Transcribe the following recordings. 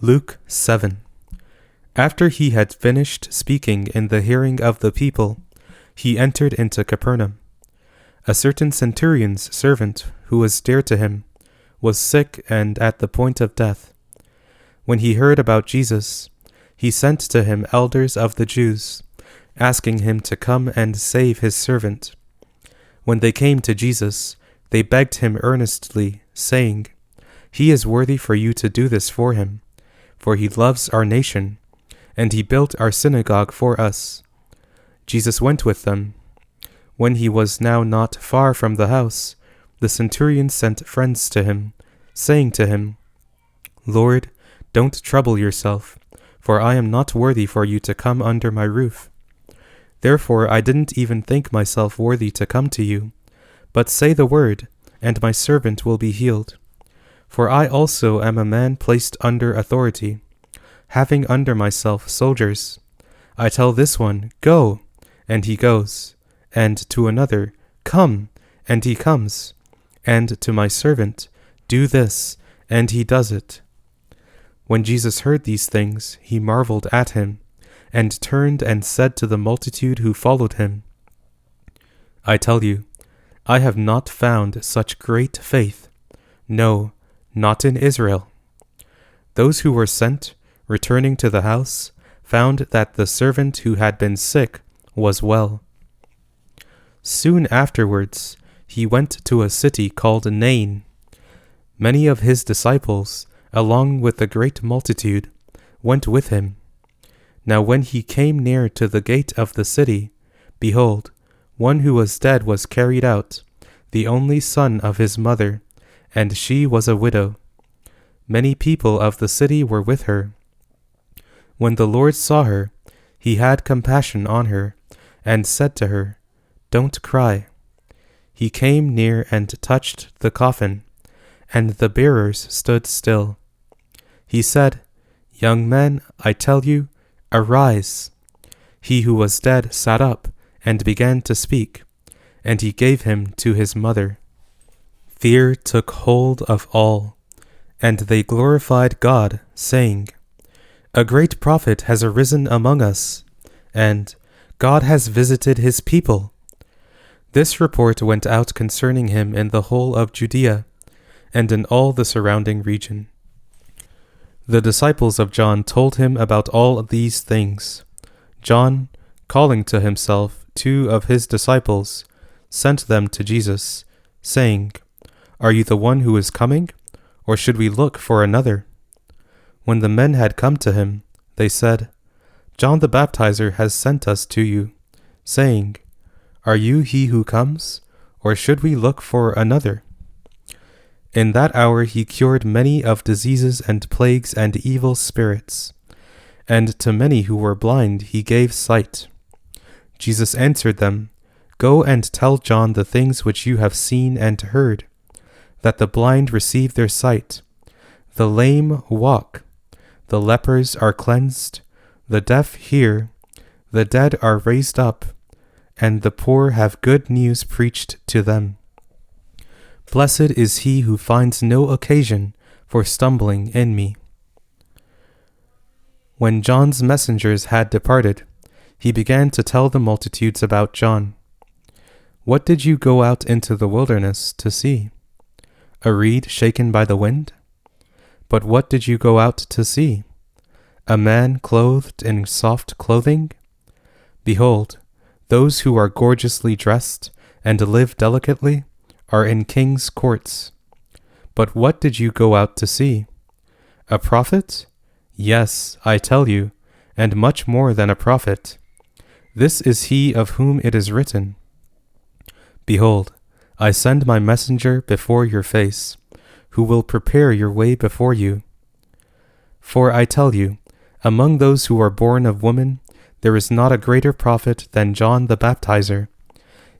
Luke 7. After he had finished speaking in the hearing of the people, he entered into Capernaum. A certain centurion's servant, who was dear to him, was sick and at the point of death. When he heard about Jesus, he sent to him elders of the Jews, asking him to come and save his servant. When they came to Jesus, they begged him earnestly, saying, "He is worthy for you to do this for him, for he loves our nation, and he built our synagogue for us." Jesus went with them. When he was now not far from the house, the centurion sent friends to him, saying to him, "Lord, don't trouble yourself, for I am not worthy for you to come under my roof. Therefore I didn't even think myself worthy to come to you, but say the word, and my servant will be healed. For I also am a man placed under authority, having under myself soldiers. I tell this one, 'Go,' and he goes, and to another, 'Come,' and he comes, and to my servant, 'Do this,' and he does it." When Jesus heard these things, he marveled at him, and turned and said to the multitude who followed him, "I tell you, I have not found such great faith, no, not in Israel." Those who were sent, returning to the house, found that the servant who had been sick was well. Soon afterwards, he went to a city called Nain. Many of his disciples, along with a great multitude, went with him. Now when he came near to the gate of the city, behold, one who was dead was carried out, the only son of his mother, and she was a widow. Many people of the city were with her. When the Lord saw her, he had compassion on her, and said to her, "Don't cry." He came near and touched the coffin, and the bearers stood still. He said, "Young man, I tell you, arise." He who was dead sat up and began to speak, and he gave him to his mother. Fear took hold of all, and they glorified God, saying, "A great prophet has arisen among us, and God has visited his people." This report went out concerning him in the whole of Judea, and in all the surrounding region. The disciples of John told him about all these things. John, calling to himself 2 of his disciples, sent them to Jesus, saying, "Are you the one who is coming, or should we look for another?" When the men had come to him, they said, "John the Baptizer has sent us to you, saying, 'Are you he who comes, or should we look for another?'" In that hour he cured many of diseases and plagues and evil spirits, and to many who were blind he gave sight. Jesus answered them, "Go and tell John the things which you have seen and heard, that the blind receive their sight, the lame walk, the lepers are cleansed, the deaf hear, the dead are raised up, and the poor have good news preached to them. Blessed is he who finds no occasion for stumbling in me." When John's messengers had departed, he began to tell the multitudes about John. "What did you go out into the wilderness to see? A reed shaken by the wind? But what did you go out to see? A man clothed in soft clothing? Behold, those who are gorgeously dressed and live delicately are in kings' courts. But what did you go out to see? A prophet? Yes, I tell you, and much more than a prophet. This is he of whom it is written, 'Behold, I send my messenger before your face, who will prepare your way before you.' For I tell you, among those who are born of woman, there is not a greater prophet than John the Baptizer,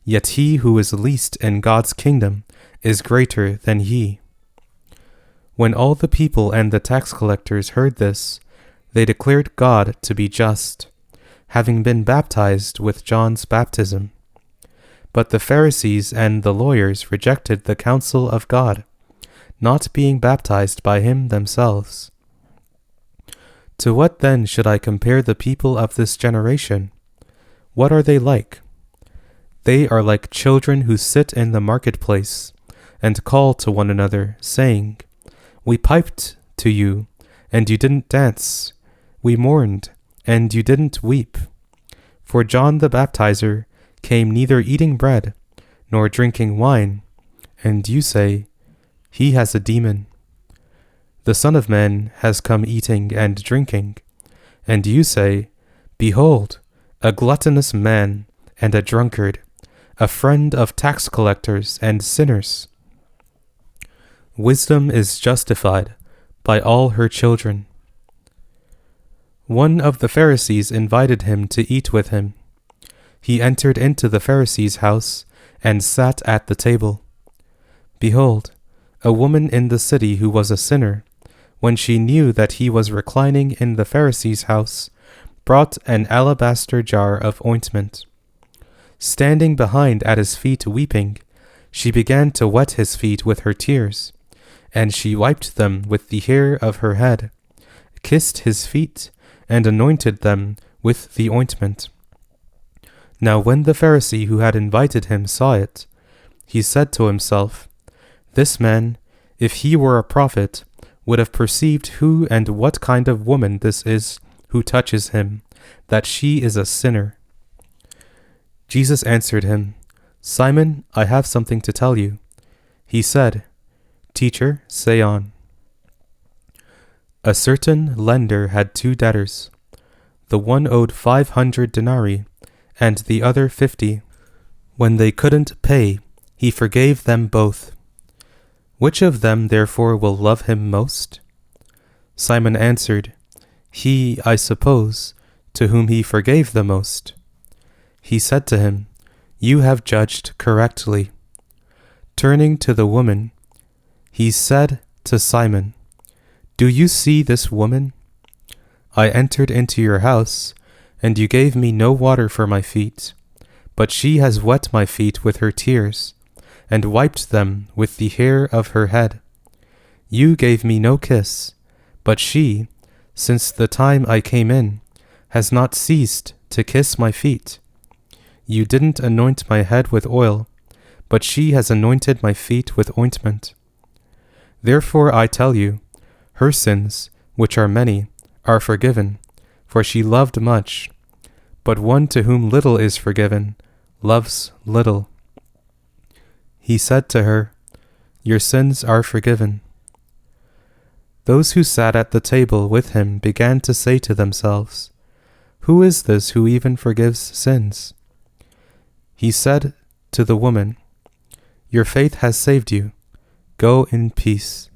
yet he who is least in God's kingdom is greater than he." When all the people and the tax collectors heard this, they declared God to be just, having been baptized with John's baptism. But the Pharisees and the lawyers rejected the counsel of God, not being baptized by him themselves. To what then should I compare the people of this generation? What are they like? They are like children who sit in the marketplace and call to one another, saying, We piped to you, and you didn't dance. We mourned, and you didn't weep. For John the Baptizer came neither eating bread nor drinking wine, and you say, He has a demon. The Son of Man has come eating and drinking, and you say, Behold, a gluttonous man and a drunkard, a friend of tax collectors and sinners. Wisdom is justified by all her children. One of the Pharisees invited him to eat with him. He entered into the Pharisee's house and sat at the table. Behold, a woman in the city who was a sinner, when she knew that he was reclining in the Pharisee's house, brought an alabaster jar of ointment. Standing behind at his feet weeping, she began to wet his feet with her tears, and she wiped them with the hair of her head, kissed his feet, and anointed them with the ointment. Now when the Pharisee who had invited him saw it, he said to himself, This man, if he were a prophet, would have perceived who and what kind of woman this is who touches him, that she is a sinner. Jesus answered him, Simon, I have something to tell you. He said, Teacher, say on. A certain lender had 2 debtors. The one owed 500 denarii, and the other 50. When they couldn't pay, he forgave them both. Which of them therefore will love him most? Simon answered, He, I suppose, to whom he forgave the most. He said to him, You have judged correctly. Turning to the woman, he said to Simon, Do you see this woman? I entered into your house, and you gave me no water for my feet, but she has wet my feet with her tears, and wiped them with the hair of her head. You gave me no kiss, but she, since the time I came in, has not ceased to kiss my feet. You didn't anoint my head with oil, but she has anointed my feet with ointment. Therefore I tell you, her sins, which are many, are forgiven, for she loved much. But one to whom little is forgiven, loves little. He said to her, Your sins are forgiven. Those who sat at the table with him began to say to themselves, Who is this who even forgives sins? He said to the woman, Your faith has saved you. Go in peace.